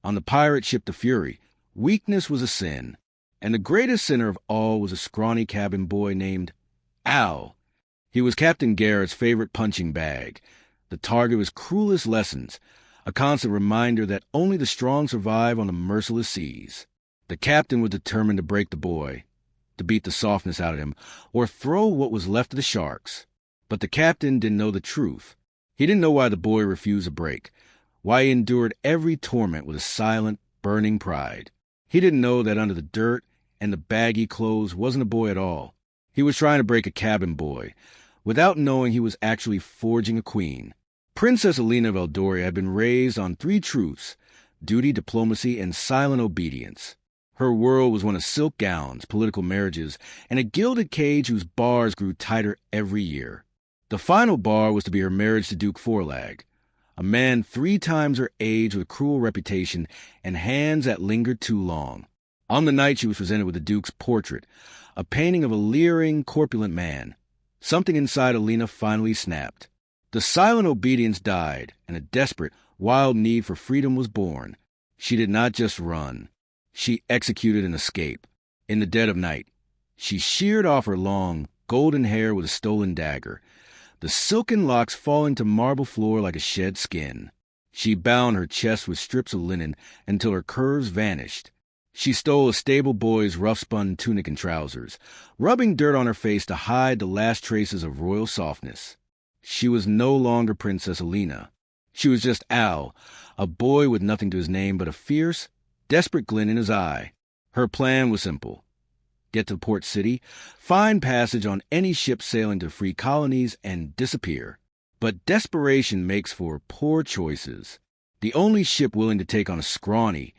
On the pirate ship the Fury, weakness was a sin, and the greatest sinner of all was a scrawny cabin boy named Al. He was Captain Gareth's favorite punching bag, the target of his cruelest lessons, a constant reminder that only the strong survive on the merciless seas. The captain was determined to break the boy, to beat the softness out of him, or throw what was left of the sharks. But the captain didn't know the truth. He didn't know why the boy refused to break, why he endured every torment with a silent, burning pride. He didn't know that under the dirt and the baggy clothes wasn't a boy at all. He was trying to break a cabin boy, without knowing he was actually forging a queen. Princess Alina of Eldoria had been raised on 3 truths: duty, diplomacy, and silent obedience. Her world was one of silk gowns, political marriages, and a gilded cage whose bars grew tighter every year. The final bar was to be her marriage to Duke Forelag, a man 3 times her age with a cruel reputation and hands that lingered too long. On the night she was presented with the Duke's portrait, a painting of a leering, corpulent man. Something inside Alina finally snapped. The silent obedience died, and a desperate, wild need for freedom was born. She did not just run. She executed an escape. In the dead of night, she sheared off her long, golden hair with a stolen dagger, the silken locks falling to marble floor like a shed skin. She bound her chest with strips of linen until her curves vanished. She stole a stable boy's rough-spun tunic and trousers, rubbing dirt on her face to hide the last traces of royal softness. She was no longer Princess Alina. She was just Al, a boy with nothing to his name but a fierce, desperate glint in his eye. Her plan was simple: get to Port City, find passage on any ship sailing to free colonies, and disappear. But desperation makes for poor choices. The only ship willing to take on a scrawny,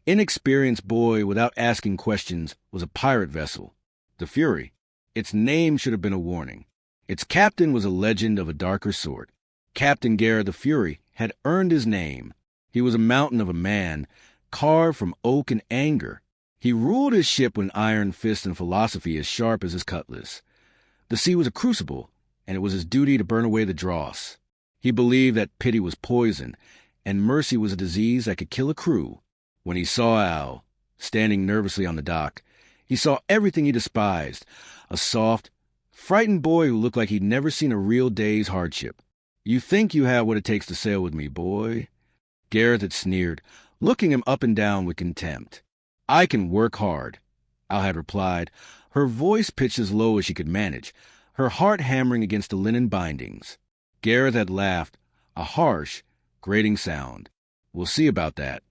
inexperienced boy without asking questions was a pirate vessel, the Fury. Its name should have been a warning. Its captain was a legend of a darker sort. Captain Gareth the Fury had earned his name. He was a mountain of a man, carved from oak and anger. He ruled his ship with an iron fist and philosophy as sharp as his cutlass. The sea was a crucible, and it was his duty to burn away the dross. He believed that pity was poison, and mercy was a disease that could kill a crew. When he saw Al, standing nervously on the dock, he saw everything he despised: a soft, frightened boy who looked like he'd never seen a real day's hardship. "You think you have what it takes to sail with me, boy?" Gareth had sneered, looking him up and down with contempt. "I can work hard," Al had replied, her voice pitched as low as she could manage, her heart hammering against the linen bindings. Gareth had laughed, a harsh, grating sound. "We'll see about that."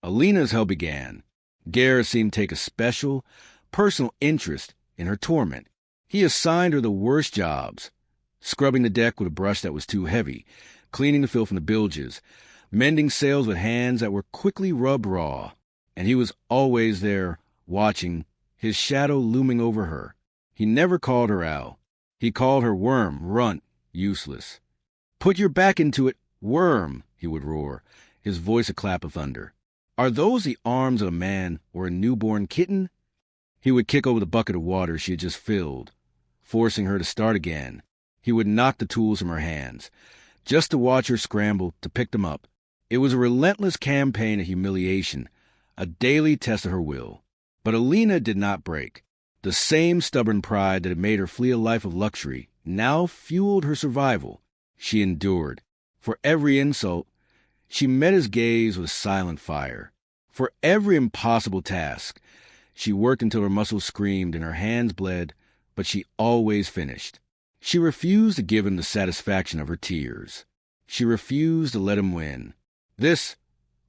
Alina's hell began. Gareth seemed to take a special, personal interest in her torment. He assigned her the worst jobs: scrubbing the deck with a brush that was too heavy, cleaning the filth from the bilges, mending sails with hands that were quickly rubbed raw. And he was always there, watching, his shadow looming over her. He never called her Al. He called her worm, runt, useless. "Put your back into it, worm," he would roar, his voice a clap of thunder. "Are those the arms of a man or a newborn kitten?" He would kick over the bucket of water she had just filled, forcing her to start again. He would knock the tools from her hands, just to watch her scramble to pick them up. It was a relentless campaign of humiliation, a daily test of her will. But Alina did not break. The same stubborn pride that had made her flee a life of luxury now fueled her survival. She endured. For every insult, she met his gaze with silent fire. For every impossible task, she worked until her muscles screamed and her hands bled, but she always finished. She refused to give him the satisfaction of her tears. She refused to let him win. This,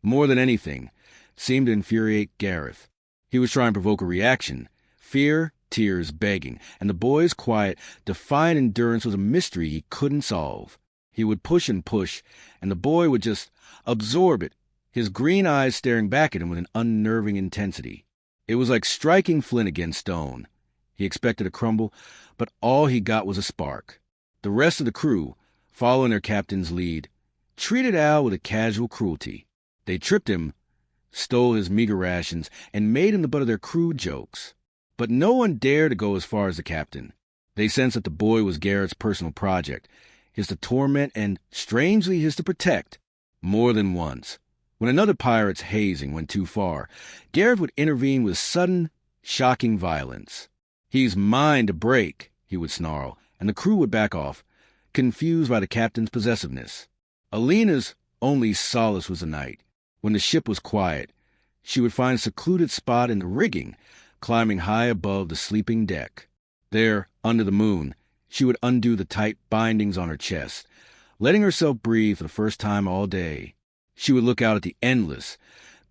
more than anything, seemed to infuriate Gareth. He was trying to provoke a reaction: fear, tears, begging, and the boy's quiet, defiant endurance was a mystery he couldn't solve. He would push, and the boy would just absorb it, his green eyes staring back at him with an unnerving intensity. It was like striking flint against stone. He expected to crumble, but all he got was a spark. The rest of the crew, following their captain's lead, treated Al with a casual cruelty. They tripped him, stole his meager rations, and made him the butt of their crude jokes. But no one dared to go as far as the captain. They sensed that the boy was Garrett's personal project, his to torment and, strangely, his to protect. More than once, When another pirate's hazing went too far, Gareth would intervene with sudden, shocking violence. "He's mine to break," he would snarl, and the crew would back off, confused by the captain's possessiveness. Alina's only solace was the night. When the ship was quiet, she would find a secluded spot in the rigging, climbing high above the sleeping deck. There, under the moon, she would undo the tight bindings on her chest, letting herself breathe for the first time all day. She would look out at the endless,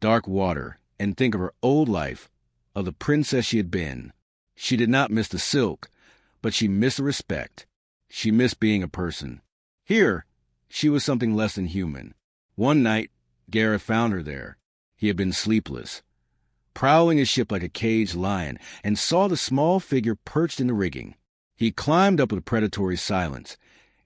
dark water and think of her old life, of the princess she had been. She did not miss the silk, but she missed the respect. She missed being a person. Here, she was something less than human. One night, Gareth found her there. He had been sleepless, prowling his ship like a caged lion, and saw the small figure perched in the rigging. He climbed up with a predatory silence,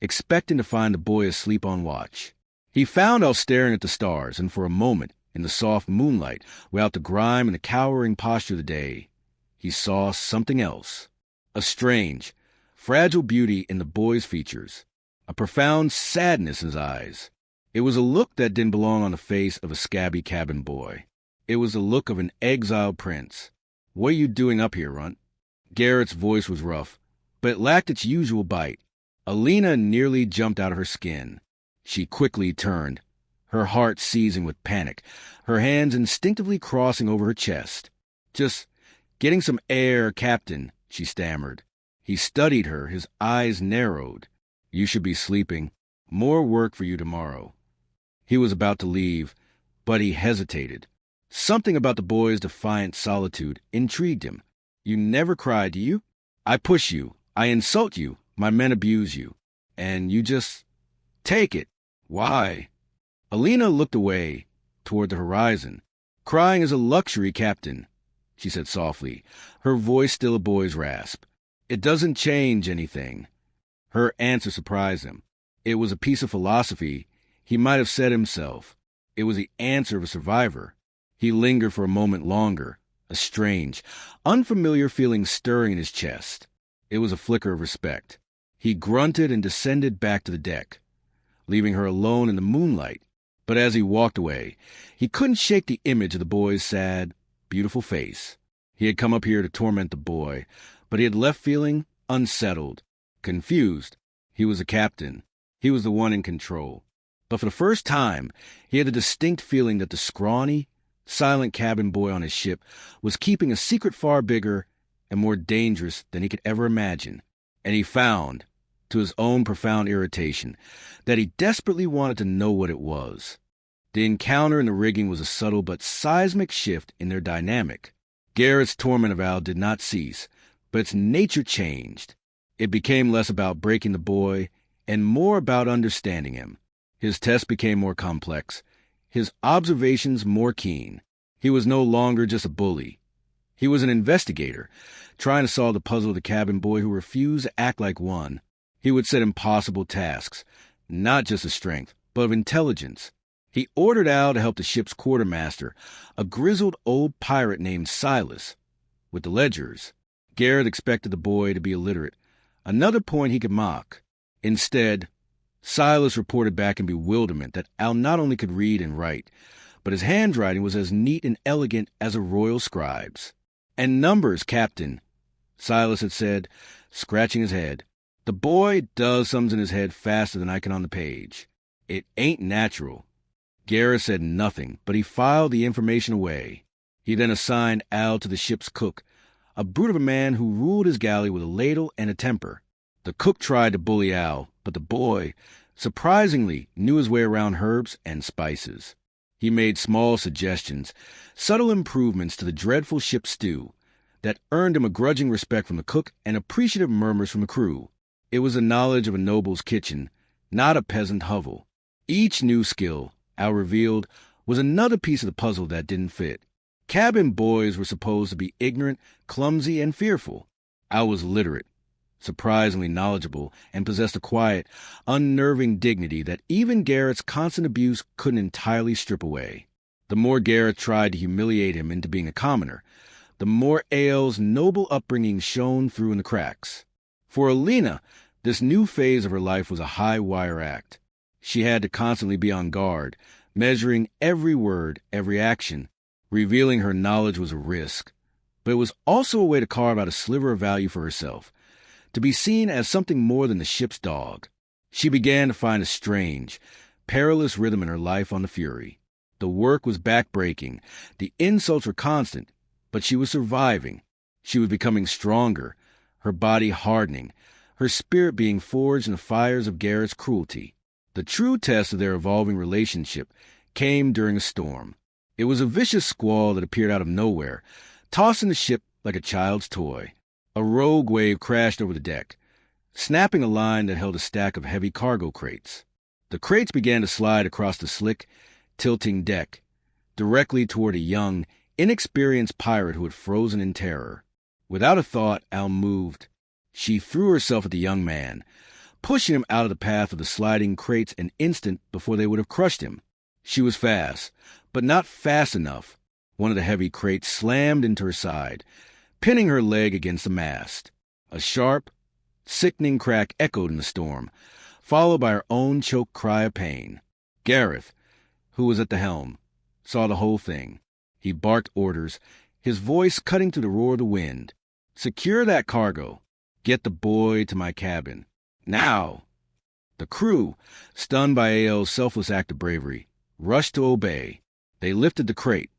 expecting to find the boy asleep on watch. He found her staring at the stars, and for a moment, in the soft moonlight, without the grime and the cowering posture of the day, he saw something else. A strange, fragile beauty in the boy's features, a profound sadness in his eyes. It was a look that didn't belong on the face of a scabby cabin boy. It was the look of an exiled prince. "What are you doing up here, Runt?" Garrett's voice was rough, but it lacked its usual bite. Alina nearly jumped out of her skin. She quickly turned, her heart seizing with panic, her hands instinctively crossing over her chest. "Just getting some air, Captain," she stammered. He studied her, his eyes narrowed. "You should be sleeping. More work for you tomorrow." He was about to leave, but he hesitated. Something about the boy's defiant solitude intrigued him. "You never cry, do you? I push you, I insult you, my men abuse you, and you just take it. Why?" Alina looked away, toward the horizon. "Crying is a luxury, Captain," she said softly, her voice still a boy's rasp. "It doesn't change anything." Her answer surprised him. It was a piece of philosophy he might have said himself. It was the answer of a survivor. He lingered for a moment longer, a strange, unfamiliar feeling stirring in his chest. It was a flicker of respect. He grunted and descended back to the deck, leaving her alone in the moonlight. But as he walked away, he couldn't shake the image of the boy's sad, beautiful face. He had come up here to torment the boy, but he had left feeling unsettled, confused. He was a captain. He was the one in control. But for the first time, he had a distinct feeling that the scrawny, silent cabin boy on his ship was keeping a secret far bigger and more dangerous than he could ever imagine. And he found, to his own profound irritation, that he desperately wanted to know what it was. The encounter in the rigging was a subtle but seismic shift in their dynamic. Gareth's torment of Al did not cease, but its nature changed. It became less about breaking the boy and more about understanding him. His tests became more complex, his observations more keen. He was no longer just a bully. He was an investigator, trying to solve the puzzle of the cabin boy who refused to act like one. He would set impossible tasks, not just of strength, but of intelligence. He ordered Al to help the ship's quartermaster, a grizzled old pirate named Silas, with the ledgers. Gareth expected the boy to be illiterate, another point he could mock. Instead, Silas reported back in bewilderment that Al not only could read and write, but his handwriting was as neat and elegant as a royal scribe's. "And numbers, Captain," Silas had said, scratching his head. "The boy does sums in his head faster than I can on the page. It ain't natural." Gareth said nothing, but he filed the information away. He then assigned Al to the ship's cook, a brute of a man who ruled his galley with a ladle and a temper. The cook tried to bully Al, but the boy, surprisingly, knew his way around herbs and spices. He made small suggestions, subtle improvements to the dreadful ship's stew, that earned him a grudging respect from the cook and appreciative murmurs from the crew. It was the knowledge of a noble's kitchen, not a peasant hovel. Each new skill, Al revealed, was another piece of the puzzle that didn't fit. Cabin boys were supposed to be ignorant, clumsy, and fearful. Al was literate, surprisingly knowledgeable, and possessed a quiet, unnerving dignity that even Gareth's constant abuse couldn't entirely strip away. The more Gareth tried to humiliate him into being a commoner, the more Al's noble upbringing shone through in the cracks. For Alina, this new phase of her life was a high-wire act. She had to constantly be on guard, measuring every word, every action, revealing her knowledge was a risk. But it was also a way to carve out a sliver of value for herself, to be seen as something more than the ship's dog. She began to find a strange, perilous rhythm in her life on the Fury. The work was backbreaking, the insults were constant, but she was surviving. She was becoming stronger, her body hardening, her spirit being forged in the fires of Gareth's cruelty. The true test of their evolving relationship came during a storm. It was a vicious squall that appeared out of nowhere, tossing the ship like a child's toy. A rogue wave crashed over the deck, snapping a line that held a stack of heavy cargo crates. The crates began to slide across the slick, tilting deck, directly toward a young, inexperienced pirate who had frozen in terror. Without a thought, Al moved. She threw herself at the young man, pushing him out of the path of the sliding crates an instant before they would have crushed him. She was fast, but not fast enough. One of the heavy crates slammed into her side, pinning her leg against the mast. A sharp, sickening crack echoed in the storm, followed by her own choked cry of pain. Gareth, who was at the helm, saw the whole thing. He barked orders, his voice cutting through the roar of the wind. "Secure that cargo. Get the boy to my cabin. Now!" The crew, stunned by A.L.'s selfless act of bravery, rushed to obey. They lifted the crate,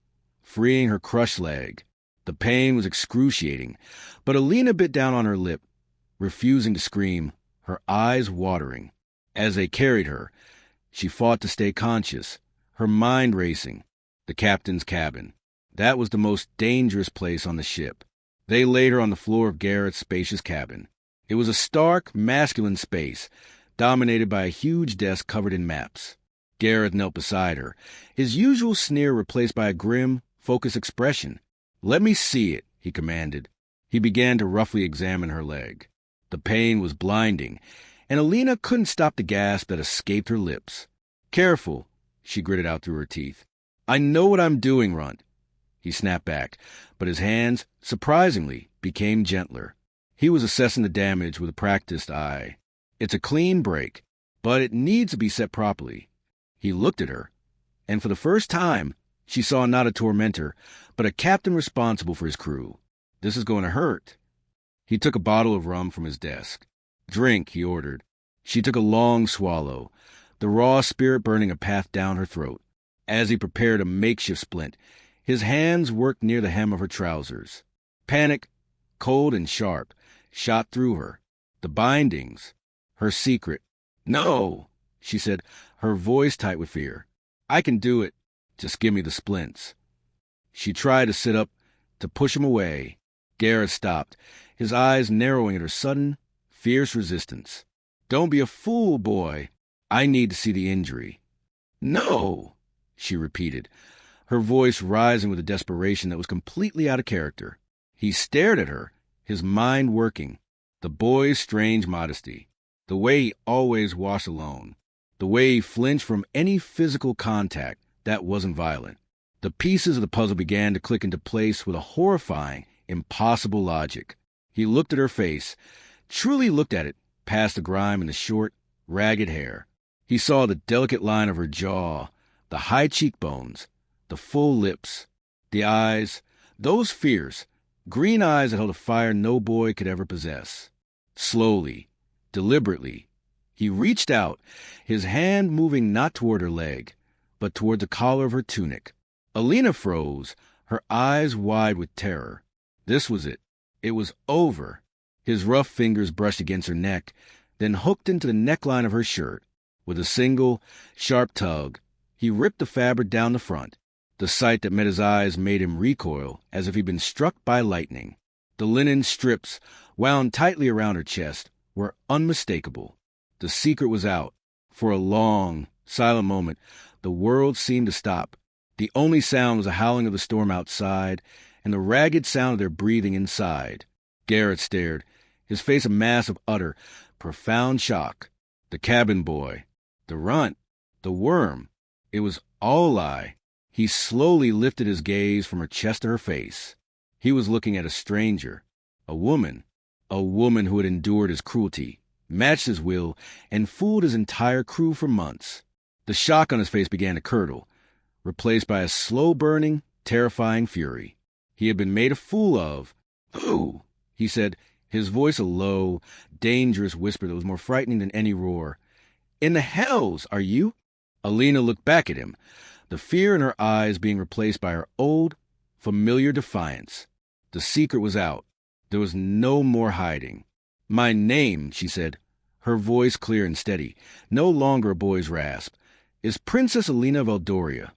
freeing her crushed leg. The pain was excruciating, but Alina bit down on her lip, refusing to scream, her eyes watering. As they carried her, she fought to stay conscious, her mind racing. The captain's cabin. That was the most dangerous place on the ship. They laid her on the floor of Gareth's spacious cabin. It was a stark, masculine space, dominated by a huge desk covered in maps. Gareth knelt beside her, his usual sneer replaced by a grim, focused expression. "Let me see it," he commanded. He began to roughly examine her leg. The pain was blinding, and Alina couldn't stop the gasp that escaped her lips. "Careful," she gritted out through her teeth. "I know what I'm doing, Runt." He snapped back, but his hands, surprisingly, became gentler. He was assessing the damage with a practiced eye. "It's a clean break, but it needs to be set properly." He looked at her, and for the first time, she saw not a tormentor, but a captain responsible for his crew. "This is going to hurt." He took a bottle of rum from his desk. "Drink," he ordered. She took a long swallow, the raw spirit burning a path down her throat. As he prepared a makeshift splint, his hands worked near the hem of her trousers. Panic, cold and sharp, shot through her. The bindings, her secret. "No," she said, her voice tight with fear. "I can do it. Just give me the splints." She tried to sit up, to push him away. Gareth stopped, his eyes narrowing at her sudden, fierce resistance. "Don't be a fool, boy. I need to see the injury." "No," she repeated, her voice rising with a desperation that was completely out of character. He stared at her, his mind working. The boy's strange modesty, the way he always washed alone, the way he flinched from any physical contact that wasn't violent. The pieces of the puzzle began to click into place with a horrifying, impossible logic. He looked at her face, truly looked at it, past the grime in the short, ragged hair. He saw the delicate line of her jaw, the high cheekbones, the full lips, the eyes, those fierce, green eyes that held a fire no boy could ever possess. Slowly, deliberately, he reached out, his hand moving not toward her leg, but toward the collar of her tunic. Alina froze, her eyes wide with terror. This was it. It was over. His rough fingers brushed against her neck, then hooked into the neckline of her shirt. With a single, sharp tug, he ripped the fabric down the front. The sight that met his eyes made him recoil as if he'd been struck by lightning. The linen strips, wound tightly around her chest, were unmistakable. The secret was out. For a long, silent moment, the world seemed to stop. The only sound was the howling of the storm outside and the ragged sound of their breathing inside. Gareth stared, his face a mass of utter, profound shock. The cabin boy, the runt, the worm, it was all a lie. He slowly lifted his gaze from her chest to her face. He was looking at a stranger, a woman who had endured his cruelty, matched his will, and fooled his entire crew for months. The shock on his face began to curdle, replaced by a slow-burning, terrifying fury. He had been made a fool of. "Who?" he said, his voice a low, dangerous whisper that was more frightening than any roar. "In the hells are you?" Alina looked back at him, the fear in her eyes being replaced by her old, familiar defiance. The secret was out. There was no more hiding. "My name," she said, her voice clear and steady, no longer a boy's rasp, "is Princess Alina of Eldoria."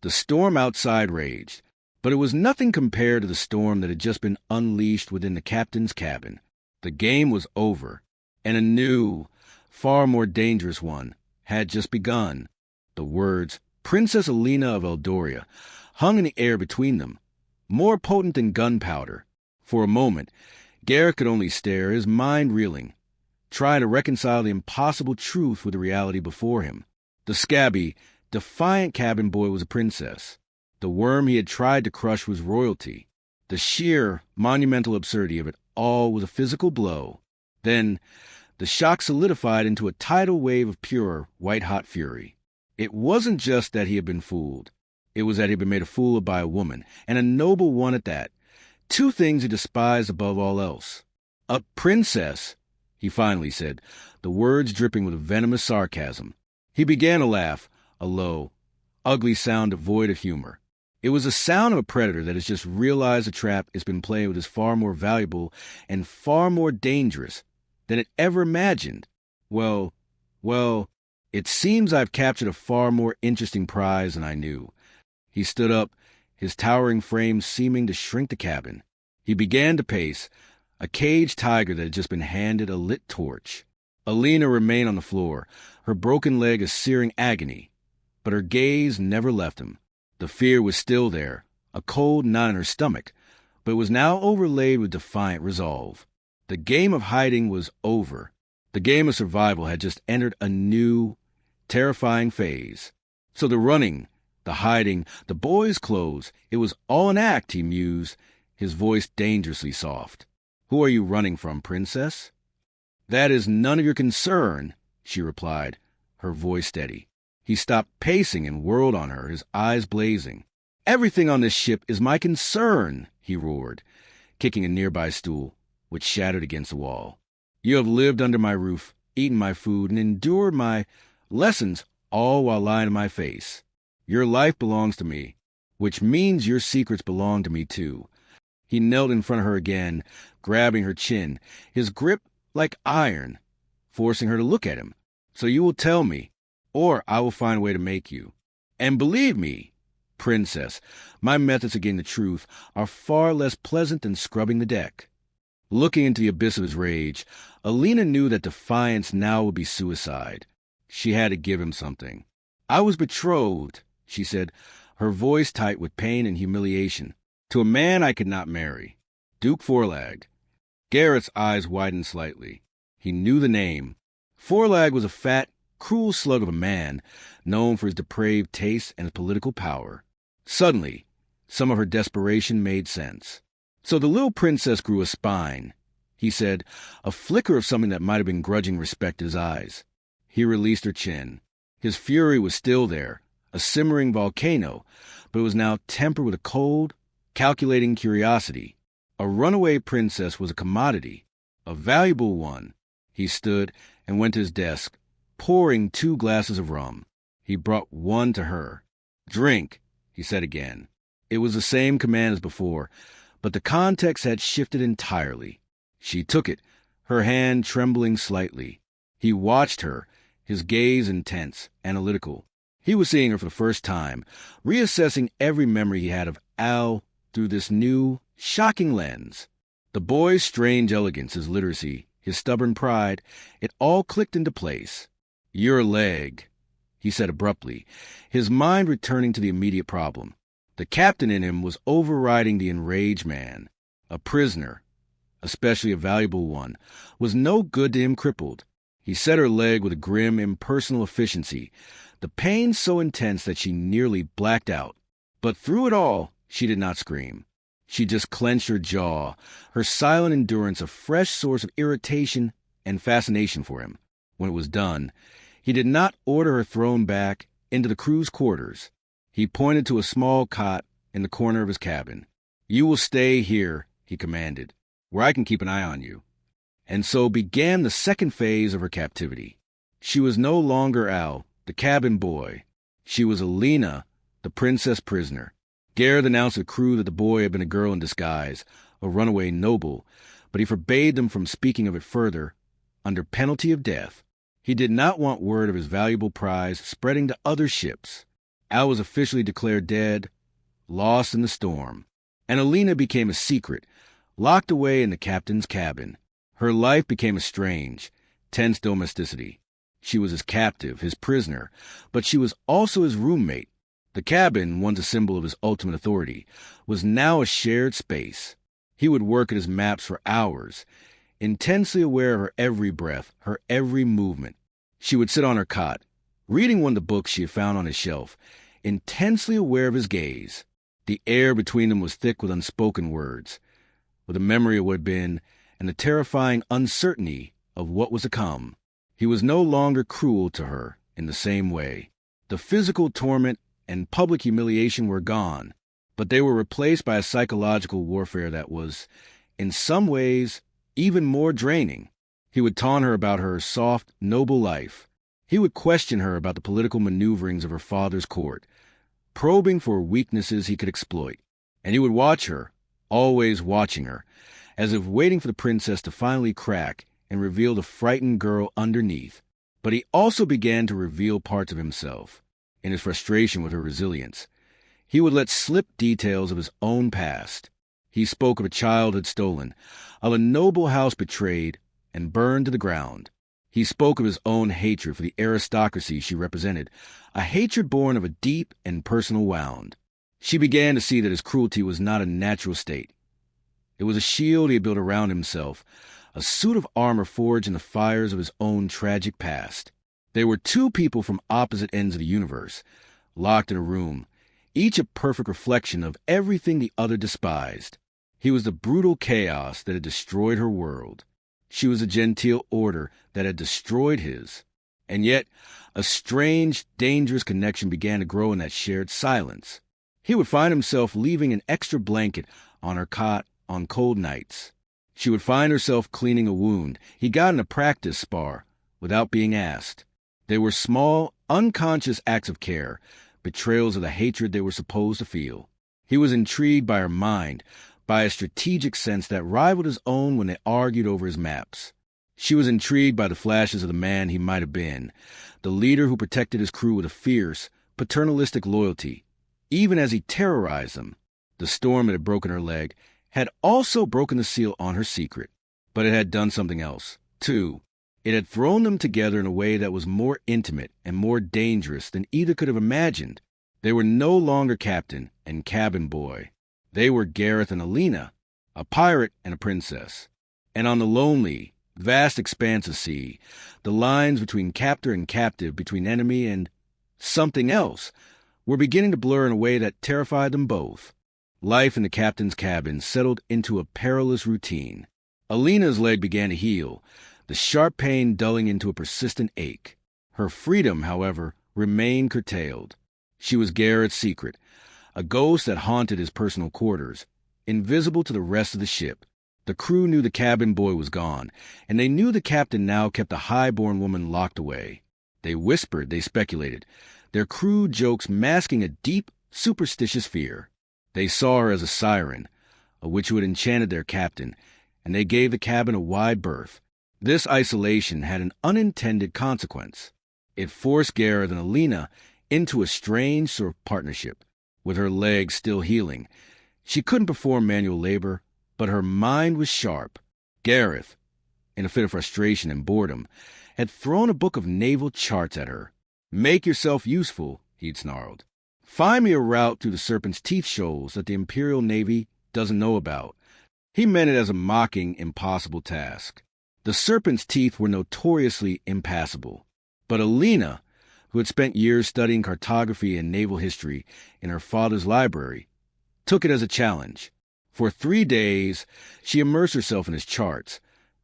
The storm outside raged, but it was nothing compared to the storm that had just been unleashed within the captain's cabin. The game was over, and a new, far more dangerous one had just begun. The words, "Princess Alina of Eldoria," hung in the air between them, more potent than gunpowder. For a moment, Gareth could only stare, his mind reeling, trying to reconcile the impossible truth with the reality before him. The scabby, defiant cabin boy was a princess. The worm he had tried to crush was royalty. The sheer, monumental absurdity of it all was a physical blow. Then, the shock solidified into a tidal wave of pure, white-hot fury. It wasn't just that he had been fooled. It was that he had been made a fool of by a woman, and a noble one at that. Two things he despised above all else. "A princess," he finally said, the words dripping with venomous sarcasm. He began to laugh, a low, ugly sound devoid of humor. It was the sound of a predator that has just realized the trap it's been playing with is far more valuable and far more dangerous than it ever imagined. Well, it seems I've captured a far more interesting prize than I knew." He stood up, his towering frame seeming to shrink the cabin. He began to pace, a caged tiger that had just been handed a lit torch. Alina remained on the floor, her broken leg a searing agony, but her gaze never left him. The fear was still there, a cold knot in her stomach, but it was now overlaid with defiant resolve. The game of hiding was over. The game of survival had just entered a new, terrifying phase. So the running, the hiding, the boy's clothes, it was all an act, he mused, his voice dangerously soft. "Who are you running from, princess?" "That is none of your concern," she replied, her voice steady. He stopped pacing and whirled on her, his eyes blazing. "Everything on this ship is my concern," he roared, kicking a nearby stool, which shattered against the wall. "You have lived under my roof, eaten my food, and endured my lessons, all while lying in my face. Your life belongs to me, which means your secrets belong to me too." He knelt in front of her again, grabbing her chin, his grip like iron, forcing her to look at him. "So you will tell me, or I will find a way to make you. And believe me, princess, my methods of getting the truth are far less pleasant than scrubbing the deck." Looking into the abyss of his rage, Alina knew that defiance now would be suicide. She had to give him something. "I was betrothed," she said, her voice tight with pain and humiliation, "to a man I could not marry. Duke Forlag." Gareth's eyes widened slightly. He knew the name. Forlag was a fat, cruel slug of a man, known for his depraved tastes and his political power. Suddenly, some of her desperation made sense. "So the little princess grew a spine," he said, a flicker of something that might have been grudging respect in his eyes. He released her chin. His fury was still there, a simmering volcano, but it was now tempered with a cold, calculating curiosity. A runaway princess was a commodity, a valuable one. He stood and went to his desk, pouring 2 glasses of rum. He brought one to her. "Drink," he said again. It was the same command as before, but the context had shifted entirely. She took it, her hand trembling slightly. He watched her, his gaze intense, analytical. He was seeing her for the first time, reassessing every memory he had of Al through this new, shocking lens. The boy's strange elegance, his literacy, his stubborn pride, it all clicked into place. "Your leg," he said abruptly, his mind returning to the immediate problem. The captain in him was overriding the enraged man. A prisoner, especially a valuable one, was no good to him crippled. He set her leg with a grim, impersonal efficiency, the pain so intense that she nearly blacked out. But through it all, she did not scream. She just clenched her jaw, her silent endurance a fresh source of irritation and fascination for him. When it was done, he did not order her thrown back. into the crew's quarters. He pointed to a small cot in the corner of his cabin. "You will stay here," he commanded, "where I can keep an eye on you." And so began the second phase of her captivity. She was no longer Al, the cabin boy. She was Alina, the princess prisoner. Gareth announced to the crew that the boy had been a girl in disguise, a runaway noble, but he forbade them from speaking of it further, under penalty of death. He did not want word of his valuable prize spreading to other ships. Al was officially declared dead, lost in the storm, and Alina became a secret, locked away in the captain's cabin. Her life became a strange, tense domesticity. She was his captive, his prisoner, but she was also his roommate. The cabin, once a symbol of his ultimate authority, was now a shared space. He would work at his maps for hours, intensely aware of her every breath, her every movement. She would sit on her cot, reading one of the books she had found on his shelf, intensely aware of his gaze. The air between them was thick with unspoken words, with a memory of what had been, and the terrifying uncertainty of what was to come. He was no longer cruel to her in the same way. The physical torment and public humiliation were gone, but they were replaced by a psychological warfare that was, in some ways, even more draining. He would taunt her about her soft, noble life. He would question her about the political maneuverings of her father's court, probing for weaknesses he could exploit. And he would watch her, always watching her, as if waiting for the princess to finally crack and reveal the frightened girl underneath. But he also began to reveal parts of himself. In his frustration with her resilience, he would let slip details of his own past. He spoke of a childhood stolen, of a noble house betrayed and burned to the ground. He spoke of his own hatred for the aristocracy she represented, a hatred born of a deep and personal wound. She began to see that his cruelty was not a natural state. It was a shield he had built around himself, a suit of armor forged in the fires of his own tragic past. They were two people from opposite ends of the universe, locked in a room, each a perfect reflection of everything the other despised. He was the brutal chaos that had destroyed her world. She was a genteel order that had destroyed his. And yet, a strange, dangerous connection began to grow in that shared silence. He would find himself leaving an extra blanket on her cot on cold nights. She would find herself cleaning a wound he got in a practice spar without being asked. They were small, unconscious acts of care, betrayals of the hatred they were supposed to feel. He was intrigued by her mind, by a strategic sense that rivaled his own when they argued over his maps. She was intrigued by the flashes of the man he might have been, the leader who protected his crew with a fierce, paternalistic loyalty, even as he terrorized them. The storm that had broken her leg had also broken the seal on her secret, but it had done something else, too. It had thrown them together in a way that was more intimate and more dangerous than either could have imagined. They were no longer captain and cabin boy. They were Gareth and Alina, a pirate and a princess. And on the lonely, vast expanse of sea, the lines between captor and captive, between enemy and something else, were beginning to blur in a way that terrified them both. Life in the captain's cabin settled into a perilous routine. Alina's leg began to heal, the sharp pain dulling into a persistent ache. Her freedom, however, remained curtailed. She was Gareth's secret, a ghost that haunted his personal quarters, invisible to the rest of the ship. The crew knew the cabin boy was gone, and they knew the captain now kept a high-born woman locked away. They whispered, they speculated, their crude jokes masking a deep, superstitious fear. They saw her as a siren, a witch who had enchanted their captain, and they gave the cabin a wide berth. This isolation had an unintended consequence. It forced Gareth and Alina into a strange sort of partnership. With her legs still healing, she couldn't perform manual labor, but her mind was sharp. Gareth, in a fit of frustration and boredom, had thrown a book of naval charts at her. "Make yourself useful," he'd snarled. "Find me a route through the Serpent's Teeth shoals that the Imperial Navy doesn't know about." He meant it as a mocking, impossible task. The Serpent's Teeth were notoriously impassable. But Alina, who had spent years studying cartography and naval history in her father's library, took it as a challenge. For 3 days, she immersed herself in his charts,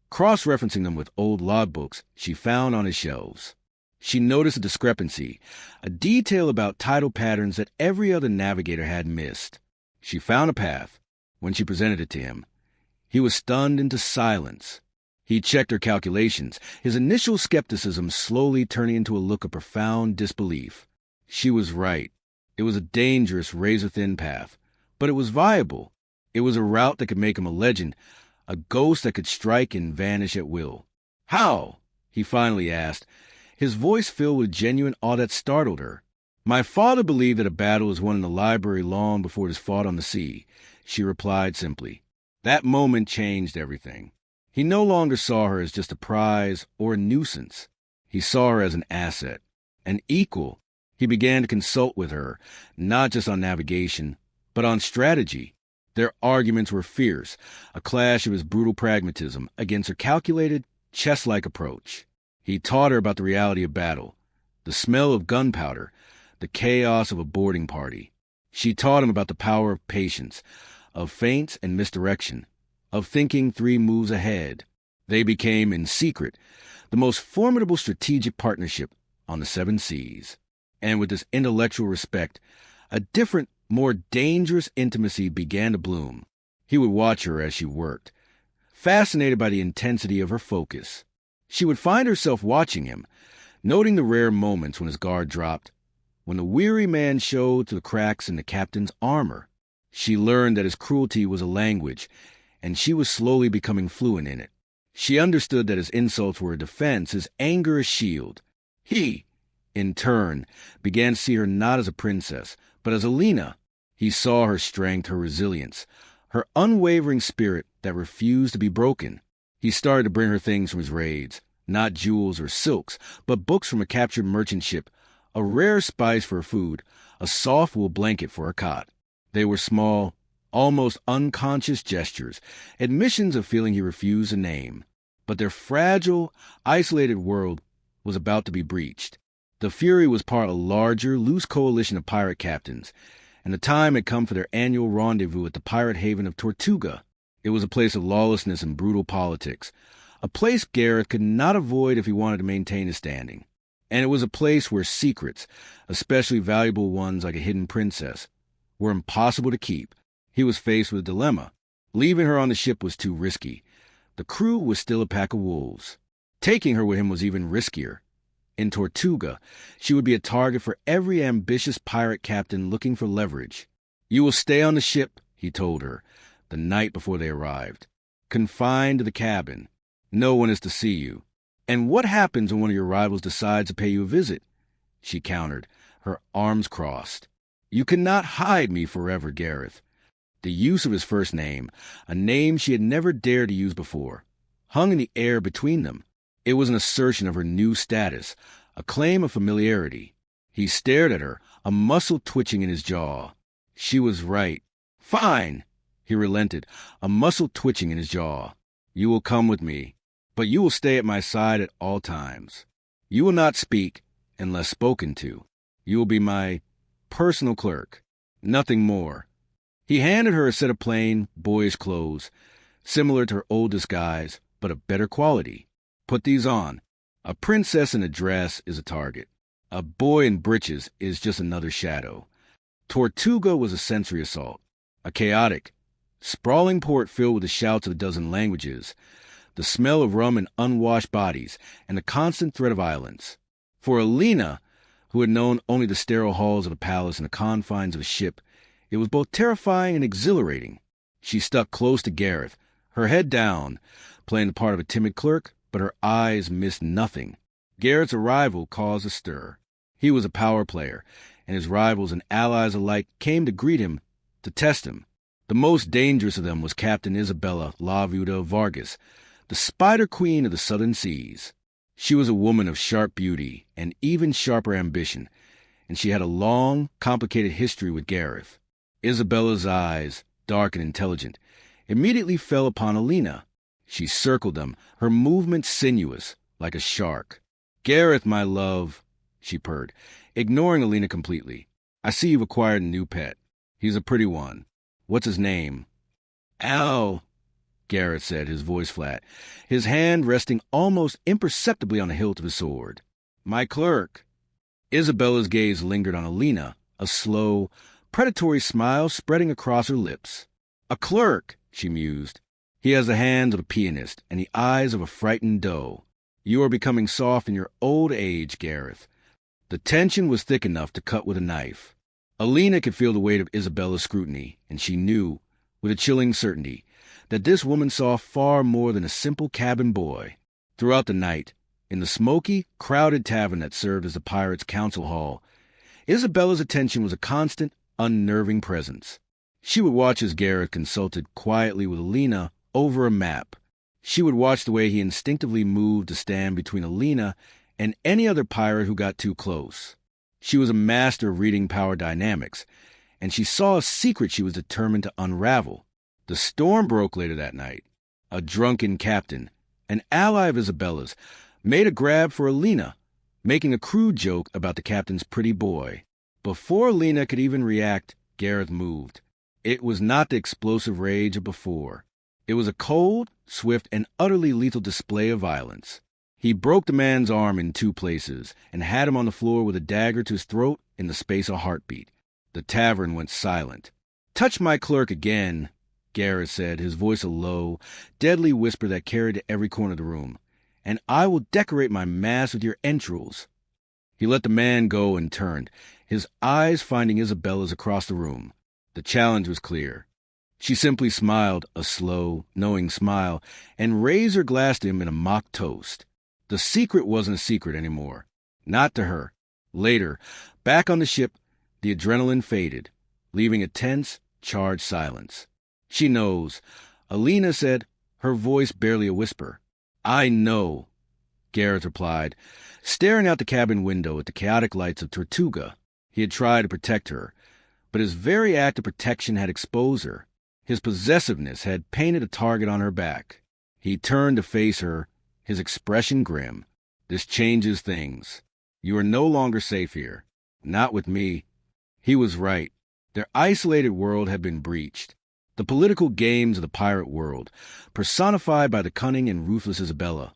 cross-referencing them with old logbooks she found on his shelves. She noticed a discrepancy, a detail about tidal patterns that every other navigator had missed. She found a path. When she presented it to him, he was stunned into silence. He checked her calculations, his initial skepticism slowly turning into a look of profound disbelief. She was right. It was a dangerous, razor-thin path, but it was viable. It was a route that could make him a legend, a ghost that could strike and vanish at will. "How?" he finally asked, his voice filled with genuine awe that startled her. "My father believed that a battle is won in the library long before it is fought on the sea," she replied simply. That moment changed everything. He no longer saw her as just a prize or a nuisance. He saw her as an asset, an equal. He began to consult with her, not just on navigation, but on strategy. Their arguments were fierce, a clash of his brutal pragmatism against her calculated, chess-like approach. He taught her about the reality of battle, the smell of gunpowder, the chaos of a boarding party. She taught him about the power of patience, of feints and misdirection, of thinking 3 moves ahead. They became, in secret, the most formidable strategic partnership on the 7 seas. And with this intellectual respect, a different, more dangerous intimacy began to bloom. He would watch her as she worked, fascinated by the intensity of her focus. She would find herself watching him, noting the rare moments when his guard dropped, when the weary man showed through the cracks in the captain's armor. She learned that his cruelty was a language, and she was slowly becoming fluent in it. She understood that his insults were a defense, his anger a shield. He, in turn, began to see her not as a princess, but as Alina. He saw her strength, her resilience, her unwavering spirit that refused to be broken. He started to bring her things from his raids, not jewels or silks, but books from a captured merchant ship, a rare spice for her food, a soft wool blanket for her cot. They were small, almost unconscious gestures, admissions of feeling he refused to name. But their fragile, isolated world was about to be breached. The Fury was part of a larger, loose coalition of pirate captains, and the time had come for their annual rendezvous at the pirate haven of Tortuga. It was a place of lawlessness and brutal politics, a place Gareth could not avoid if he wanted to maintain his standing. And it was a place where secrets, especially valuable ones like a hidden princess, were impossible to keep. He was faced with a dilemma. Leaving her on the ship was too risky. The crew was still a pack of wolves. Taking her with him was even riskier. In Tortuga, she would be a target for every ambitious pirate captain looking for leverage. "You will stay on the ship," he told her, the night before they arrived. "Confined to the cabin. No one is to see you." "And what happens when one of your rivals decides to pay you a visit?" she countered, her arms crossed. "You cannot hide me forever, Gareth." The use of his first name, a name she had never dared to use before, hung in the air between them. It was an assertion of her new status, a claim of familiarity. He stared at her, a muscle twitching in his jaw. She was right. "Fine!" He relented, a muscle twitching in his jaw. "You will come with me, but you will stay at my side at all times. You will not speak unless spoken to. You will be my personal clerk. Nothing more." He handed her a set of plain, boyish clothes, similar to her old disguise, but of better quality. "Put these on. A princess in a dress is a target. A boy in breeches is just another shadow." Tortuga was a sensory assault, a chaotic, sprawling port filled with the shouts of a dozen languages, the smell of rum and unwashed bodies, and the constant threat of violence. For Alina, who had known only the sterile halls of a palace and the confines of a ship, it was both terrifying and exhilarating. She stuck close to Gareth, her head down, playing the part of a timid clerk, but her eyes missed nothing. Gareth's arrival caused a stir. He was a power player, and his rivals and allies alike came to greet him, to test him. The most dangerous of them was Captain Isabella La Viuda of Vargas, the Spider Queen of the Southern Seas. She was a woman of sharp beauty and even sharper ambition, and she had a long, complicated history with Gareth. Isabella's eyes, dark and intelligent, immediately fell upon Alina. She circled them, her movements sinuous, like a shark. "Gareth, my love," she purred, ignoring Alina completely. "I see you've acquired a new pet. He's a pretty one. What's his name?" "Al," Gareth said, his voice flat, his hand resting almost imperceptibly on the hilt of his sword. My clerk. Isabella's gaze lingered on Alina, a slow, predatory smile spreading across her lips. A clerk, she mused. He has the hands of a pianist and the eyes of a frightened doe. You are becoming soft in your old age, Gareth. The tension was thick enough to cut with a knife. Alina could feel the weight of Isabella's scrutiny, and she knew, with a chilling certainty, that this woman saw far more than a simple cabin boy. Throughout the night, in the smoky, crowded tavern that served as the pirates' council hall, Isabella's attention was a constant, unnerving presence. She would watch as Gareth consulted quietly with Alina over a map. She would watch the way he instinctively moved to stand between Alina and any other pirate who got too close. She was a master of reading power dynamics, and she saw a secret she was determined to unravel. The storm broke later that night. A drunken captain, an ally of Isabella's, made a grab for Alina, making a crude joke about the captain's pretty boy. Before Alina could even react, Gareth moved. It was not the explosive rage of before. It was a cold, swift, and utterly lethal display of violence. He broke the man's arm in 2 places and had him on the floor with a dagger to his throat in the space of a heartbeat. The tavern went silent. "Touch my clerk again," Gareth said, his voice a low, deadly whisper that carried to every corner of the room, "and I will decorate my mask with your entrails." He let the man go and turned, his eyes finding Isabella's across the room. The challenge was clear. She simply smiled, a slow, knowing smile, and raised her glass to him in a mock toast. The secret wasn't a secret anymore. Not to her. Later, back on the ship, the adrenaline faded, leaving a tense, charged silence. "She knows," Alina said, her voice barely a whisper. "I know," Gareth replied, staring out the cabin window at the chaotic lights of Tortuga. He had tried to protect her, but his very act of protection had exposed her. His possessiveness had painted a target on her back. He turned to face her, his expression grim. "This changes things. You are no longer safe here. Not with me." He was right. Their isolated world had been breached. The political games of the pirate world, personified by the cunning and ruthless Isabella,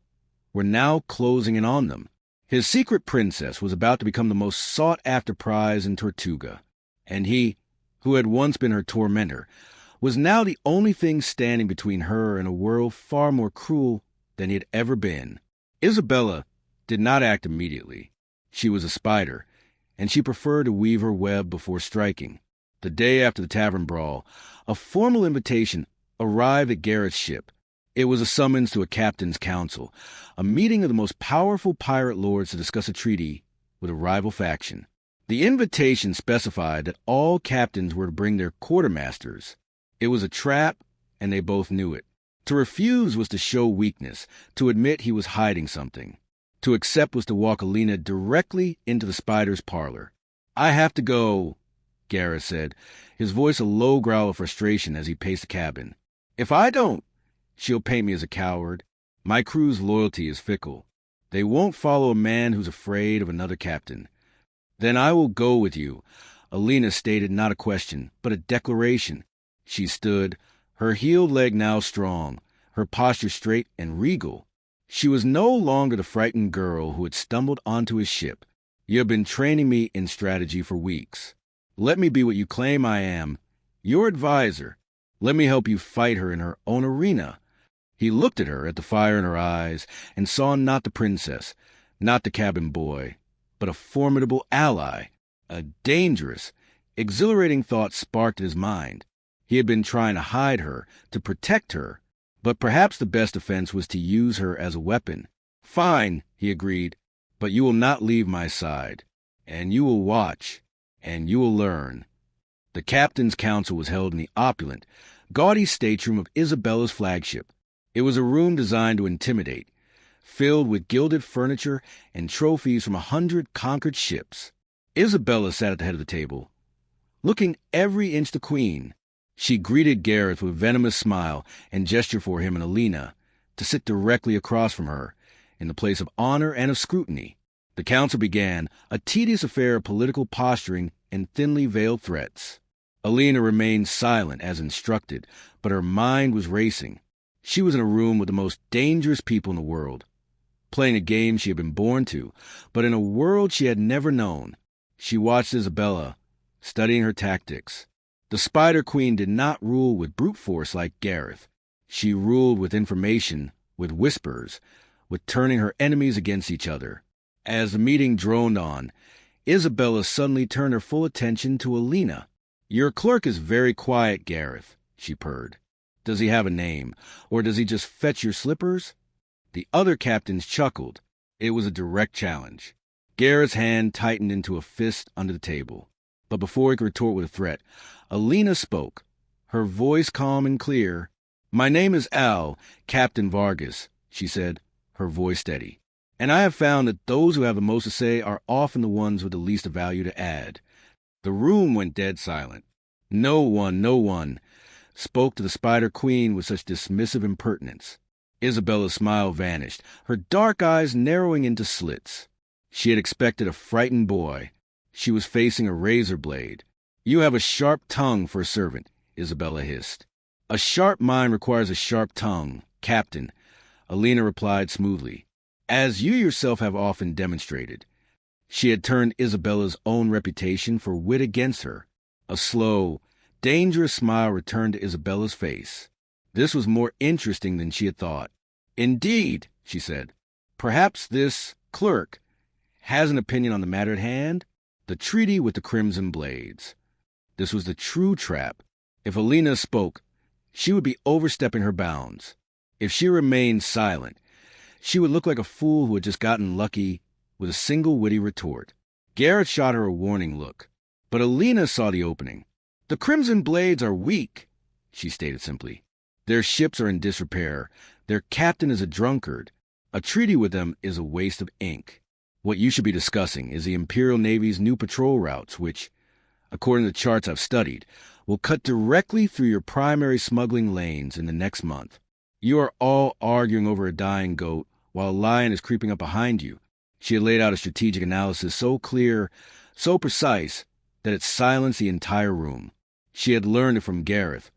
were now closing in on them. His secret princess was about to become the most sought-after prize in Tortuga, and he, who had once been her tormentor, was now the only thing standing between her and a world far more cruel than he had ever been. Isabella did not act immediately. She was a spider, and she preferred to weave her web before striking. The day after the tavern brawl, a formal invitation arrived at Gareth's ship. It was a summons to a captain's council, a meeting of the most powerful pirate lords to discuss a treaty with a rival faction. The invitation specified that all captains were to bring their quartermasters. It was a trap, and they both knew it. To refuse was to show weakness, to admit he was hiding something. To accept was to walk Alina directly into the spider's parlor. "I have to go," Gareth said, his voice a low growl of frustration as he paced the cabin. "If I don't, she'll paint me as a coward. My crew's loyalty is fickle. They won't follow a man who's afraid of another captain." "Then I will go with you," Alina stated, not a question, but a declaration. She stood, her heeled leg now strong, her posture straight and regal. She was no longer the frightened girl who had stumbled onto his ship. "You have been training me in strategy for weeks. Let me be what you claim I am, your advisor. Let me help you fight her in her own arena." He looked at her, at the fire in her eyes, and saw not the princess, not the cabin boy, but a formidable ally. A dangerous, exhilarating thought sparked in his mind. He had been trying to hide her, to protect her, but perhaps the best defense was to use her as a weapon. "Fine," he agreed, "but you will not leave my side, and you will watch, and you will learn." The captain's council was held in the opulent, gaudy stateroom of Isabella's flagship. It was a room designed to intimidate, filled with gilded furniture and trophies from 100 conquered ships. Isabella sat at the head of the table, looking every inch the queen. She greeted Gareth with a venomous smile and gestured for him and Alina to sit directly across from her, in the place of honor and of scrutiny. The council began, a tedious affair of political posturing and thinly veiled threats. Alina remained silent as instructed, but her mind was racing. She was in a room with the most dangerous people in the world, playing a game she had been born to, but in a world she had never known. She watched Isabella, studying her tactics. The Spider Queen did not rule with brute force like Gareth. She ruled with information, with whispers, with turning her enemies against each other. As the meeting droned on, Isabella suddenly turned her full attention to Alina. "Your clerk is very quiet, Gareth," she purred. "Does he have a name, or does he just fetch your slippers?" The other captains chuckled. It was a direct challenge. Gareth's hand tightened into a fist under the table. But before he could retort with a threat, Alina spoke, her voice calm and clear. "My name is Captain Vargas," she said, her voice steady. "And I have found that those who have the most to say are often the ones with the least value to add." The room went dead silent. No one spoke to the Spider Queen with such dismissive impertinence. Isabella's smile vanished, her dark eyes narrowing into slits. She had expected a frightened boy. She was facing a razor blade. "You have a sharp tongue for a servant," Isabella hissed. "A sharp mind requires a sharp tongue, Captain," Alina replied smoothly, "as you yourself have often demonstrated." She had turned Isabella's own reputation for wit against her. A slow, dangerous smile returned to Isabella's face. This was more interesting than she had thought. "Indeed," she said. "Perhaps this clerk has an opinion on the matter at hand? The treaty with the Crimson Blades." This was the true trap. If Alina spoke, she would be overstepping her bounds. If she remained silent, she would look like a fool who had just gotten lucky with a single witty retort. Gareth shot her a warning look, but Alina saw the opening. "The Crimson Blades are weak," she stated simply. "Their ships are in disrepair. Their captain is a drunkard. A treaty with them is a waste of ink. What you should be discussing is the Imperial Navy's new patrol routes, which, according to the charts I've studied, will cut directly through your primary smuggling lanes in the next month. You are all arguing over a dying goat while a lion is creeping up behind you." She had laid out a strategic analysis so clear, so precise, that it silenced the entire room. She had learned it from Gareth,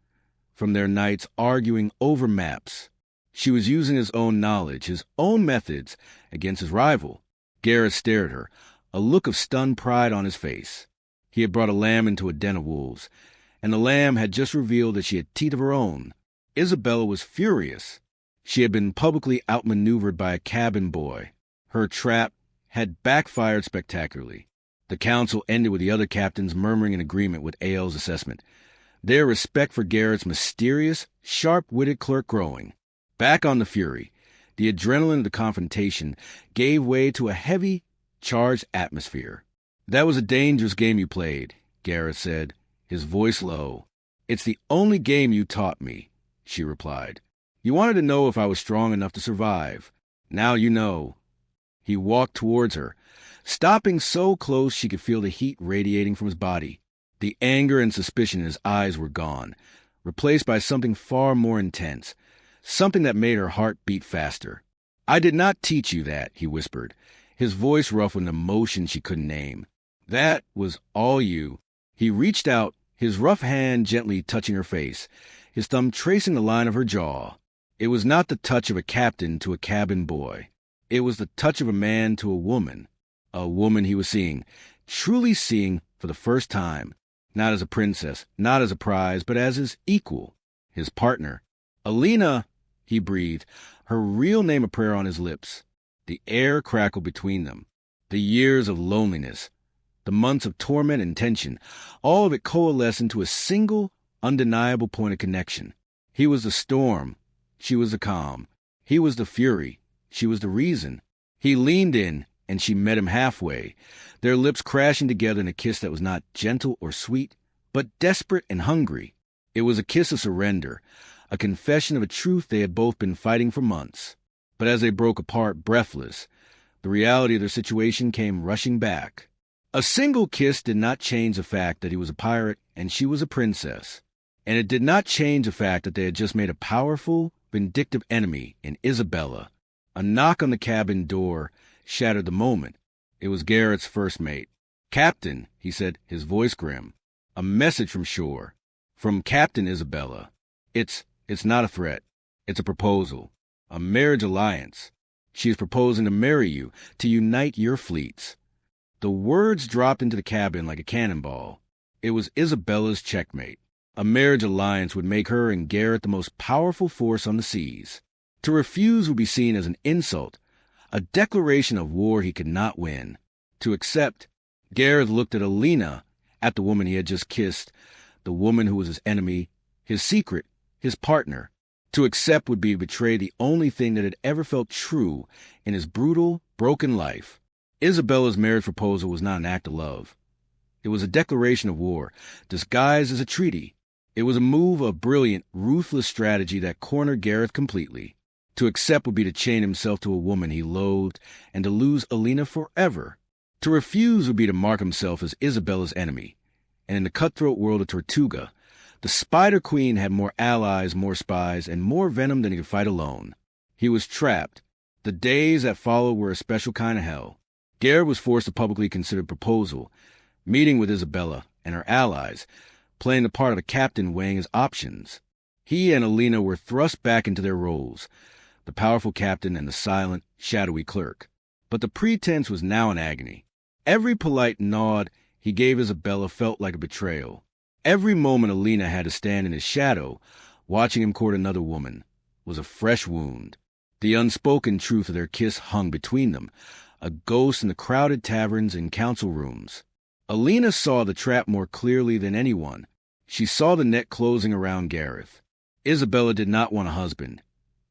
from their nights arguing over maps. She was using his own knowledge, his own methods, against his rival. Gareth stared at her, a look of stunned pride on his face. He had brought a lamb into a den of wolves, and the lamb had just revealed that she had teeth of her own. Isabella was furious. She had been publicly outmaneuvered by a cabin boy. Her trap had backfired spectacularly. The council ended with the other captains murmuring in agreement with AL's assessment, their respect for Garrett's mysterious, sharp-witted clerk growing. Back on the Fury, the adrenaline of the confrontation gave way to a heavy, charged atmosphere. "That was a dangerous game you played," Gareth said, his voice low. "It's the only game you taught me," she replied. "You wanted to know if I was strong enough to survive. Now you know." He walked towards her, stopping so close she could feel the heat radiating from his body. The anger and suspicion in his eyes were gone, replaced by something far more intense, something that made her heart beat faster. "I did not teach you that," he whispered, his voice rough with an emotion she couldn't name. "That was all you." He reached out, his rough hand gently touching her face, his thumb tracing the line of her jaw. It was not the touch of a captain to a cabin boy. It was the touch of a man to a woman he was seeing, truly seeing for the first time, not as a princess, not as a prize, but as his equal, his partner. "Alina," he breathed, her real name a prayer on his lips. The air crackled between them. The years of loneliness, the months of torment and tension, all of it coalesced into a single, undeniable point of connection. He was the storm, she was the calm. He was the fury, she was the reason. He leaned in, and she met him halfway, their lips crashing together in a kiss that was not gentle or sweet, but desperate and hungry. It was a kiss of surrender, a confession of a truth they had both been fighting for months. But as they broke apart, breathless, the reality of their situation came rushing back. A single kiss did not change the fact that he was a pirate and she was a princess. And it did not change the fact that they had just made a powerful, vindictive enemy in Isabella. A knock on the cabin door shattered the moment. It was Garrett's first mate. "Captain," he said, his voice grim. "A message from shore. From Captain Isabella. It's not a threat. It's a proposal. A marriage alliance." She is proposing to marry you, to unite your fleets." The words dropped into the cabin like a cannonball. It was Isabella's checkmate. A marriage alliance would make her and Gareth the most powerful force on the seas. To refuse would be seen as an insult, a declaration of war he could not win. To accept, Gareth looked at Alina, at the woman he had just kissed, the woman who was his enemy, his secret, his partner. To accept would be to betray the only thing that had ever felt true in his brutal, broken life. Isabella's marriage proposal was not an act of love. It was a declaration of war, disguised as a treaty. It was a move of brilliant, ruthless strategy that cornered Gareth completely. To accept would be to chain himself to a woman he loathed and to lose Alina forever. To refuse would be to mark himself as Isabella's enemy. And in the cutthroat world of Tortuga, the Spider Queen had more allies, more spies, and more venom than he could fight alone. He was trapped. The days that followed were a special kind of hell. Gareth was forced to publicly consider proposal, meeting with Isabella and her allies, playing the part of the captain weighing his options. He and Alina were thrust back into their roles, the powerful captain and the silent, shadowy clerk. But the pretense was now in agony. Every polite nod he gave Isabella felt like a betrayal. Every moment Alina had to stand in his shadow, watching him court another woman, was a fresh wound. The unspoken truth of their kiss hung between them, a ghost in the crowded taverns and council rooms. Alina saw the trap more clearly than anyone. She saw the net closing around Gareth. Isabella did not want a husband.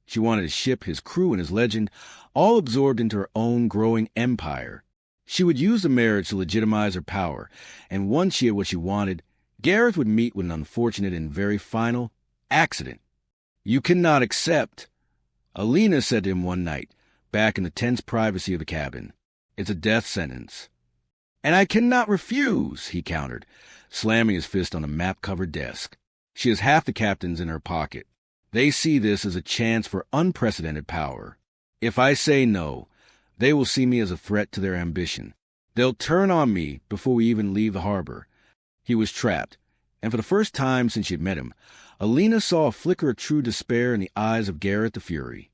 She wanted his ship, his crew, and his legend, all absorbed into her own growing empire. She would use the marriage to legitimize her power, and once she had what she wanted, Gareth would meet with an unfortunate and very final accident. "You cannot accept," Alina said to him one night, back in the tense privacy of the cabin. "It's a death sentence." "And I cannot refuse," he countered, slamming his fist on a map-covered desk. "She has half the captains in her pocket. They see this as a chance for unprecedented power. If I say no, they will see me as a threat to their ambition. They'll turn on me before we even leave the harbor." He was trapped, and for the first time since she had met him, Alina saw a flicker of true despair in the eyes of Gareth the Fury.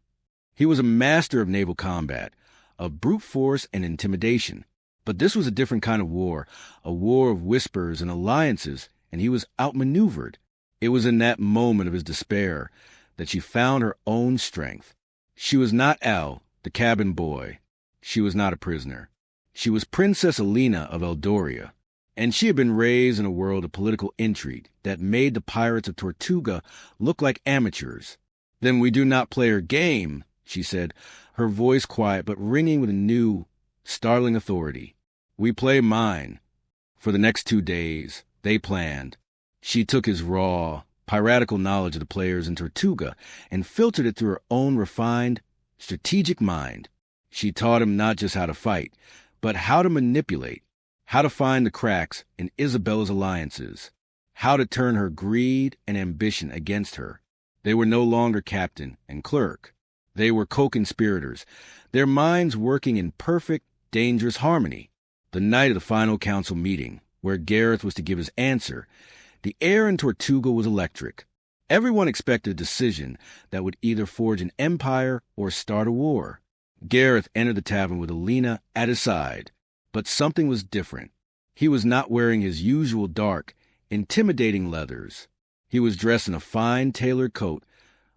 He was a master of naval combat, of brute force and intimidation. But this was a different kind of war, a war of whispers and alliances, and he was outmaneuvered. It was in that moment of his despair that she found her own strength. She was not Al, the cabin boy. She was not a prisoner. She was Princess Alina of Eldoria, and she had been raised in a world of political intrigue that made the pirates of Tortuga look like amateurs. "Then we do not play her game," she said, her voice quiet but ringing with a new, startling authority. "We play mine." For the next 2 days, they planned. She took his raw, piratical knowledge of the players in Tortuga and filtered it through her own refined, strategic mind. She taught him not just how to fight, but how to manipulate, how to find the cracks in Isabella's alliances, how to turn her greed and ambition against her. They were no longer captain and clerk. They were co-conspirators, their minds working in perfect, dangerous harmony. The night of the final council meeting, where Gareth was to give his answer, the air in Tortuga was electric. Everyone expected a decision that would either forge an empire or start a war. Gareth entered the tavern with Alina at his side, but something was different. He was not wearing his usual dark, intimidating leathers. He was dressed in a fine tailored coat,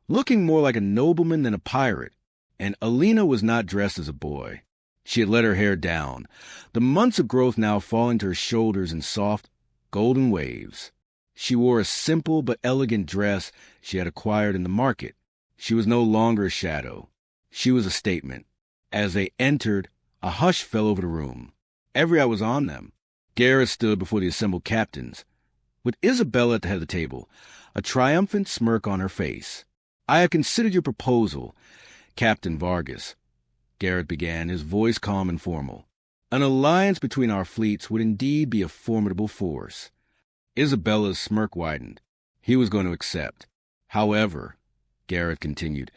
looking more like a nobleman than a pirate, and Alina was not dressed as a boy. She had let her hair down, the months of growth now falling to her shoulders in soft, golden waves. She wore a simple but elegant dress she had acquired in the market. She was no longer a shadow. She was a statement. As they entered, a hush fell over the room. Every eye was on them. Gareth stood before the assembled captains, with Isabella at the head of the table, a triumphant smirk on her face. "I have considered your proposal, Captain Vargas," Gareth began, his voice calm and formal. "An alliance between our fleets would indeed be a formidable force." Isabella's smirk widened. He was going to accept. "However," Gareth continued,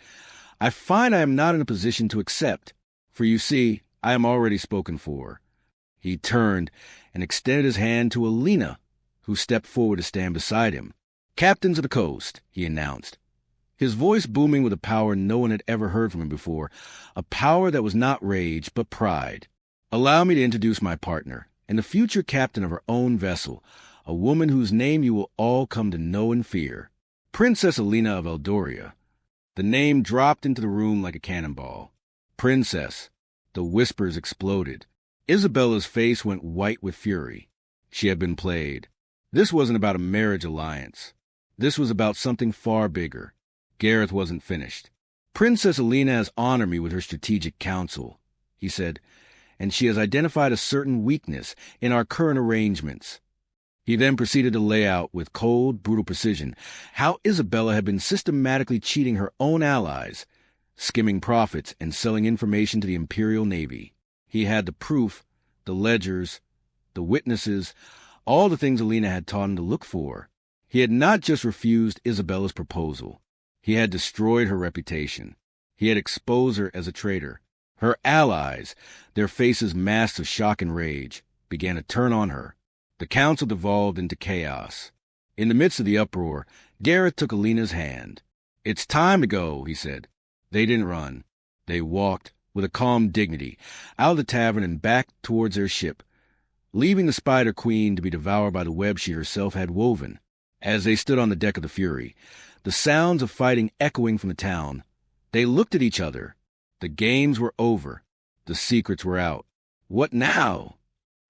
"I find I am not in a position to accept, for you see, I am already spoken for." He turned and extended his hand to Alina, who stepped forward to stand beside him. "Captains of the coast," he announced, his voice booming with a power no one had ever heard from him before, a power that was not rage but pride. "Allow me to introduce my partner, and the future captain of her own vessel, a woman whose name you will all come to know and fear. Princess Alina of Eldoria." The name dropped into the room like a cannonball. Princess. The whispers exploded. Isabella's face went white with fury. She had been played. This wasn't about a marriage alliance. This was about something far bigger. Gareth wasn't finished. "Princess Alina has honored me with her strategic counsel," he said, "and she has identified a certain weakness in our current arrangements." He then proceeded to lay out, with cold, brutal precision, how Isabella had been systematically cheating her own allies, skimming profits and selling information to the Imperial Navy. He had the proof, the ledgers, the witnesses, all the things Alina had taught him to look for. He had not just refused Isabella's proposal. He had destroyed her reputation. He had exposed her as a traitor. Her allies, their faces masked of shock and rage, began to turn on her. The council devolved into chaos. In the midst of the uproar, Gareth took Alina's hand. "It's time to go," he said. They didn't run. They walked, with a calm dignity, out of the tavern and back towards their ship, leaving the Spider Queen to be devoured by the web she herself had woven. As they stood on the deck of the Fury, the sounds of fighting echoing from the town, they looked at each other. The games were over. The secrets were out. "What now?"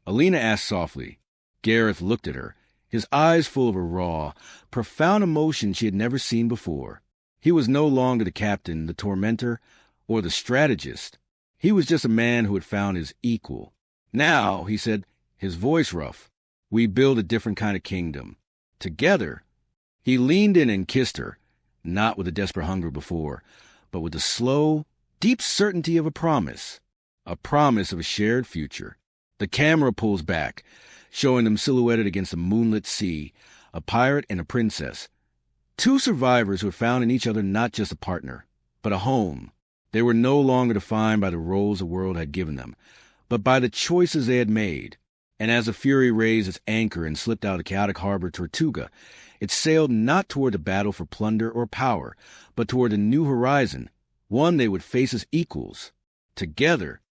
Alina asked softly. Gareth looked at her, his eyes full of a raw, profound emotion she had never seen before. He was no longer the captain, the tormentor, or the strategist. He was just a man who had found his equal. "Now," he said, his voice rough, "we build a different kind of kingdom. Together." He leaned in and kissed her, not with the desperate hunger before, but with the slow, deep certainty of a promise of a shared future. The camera pulls back, showing them silhouetted against the moonlit sea, a pirate and a princess. Two survivors who had found in each other not just a partner, but a home. They were no longer defined by the roles the world had given them, but by the choices they had made. And as the Fury raised its anchor and slipped out of the chaotic harbor Tortuga, it sailed not toward the battle for plunder or power, but toward a new horizon, one they would face as equals. Together,